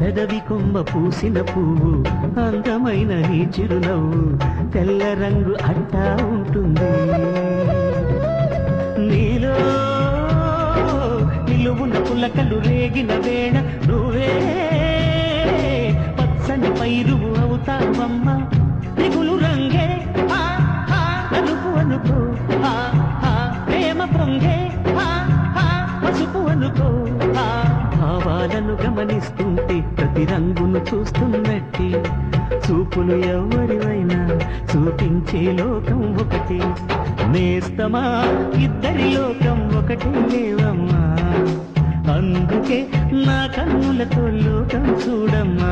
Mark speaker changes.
Speaker 1: పెదవి కొమ్మ పూసిన పువ్వు అందమైన నీ చిరునవ్వు తెల్ల రంగు అట్టా ఉంటుంది నీలో నిలువున పులకలు రేగిన వేళ నువ్వే పచ్చని పైరువు అవుతావమ్మ దిగులు రంగే నలుపు అనుకో ప్రేమ పొంగే పసుపు అనుకో భావాలను గమనిస్తుంటే ప్రతి రంగును చూస్తున్నట్టే చూపులు ఎవరివైనా చూపించే లోకం ఒకటి నేస్తమా ఇద్దరి లోకం ఒకటి లేవమ్మా అందుకే నా కన్నులతో లోకం చూడమ్మా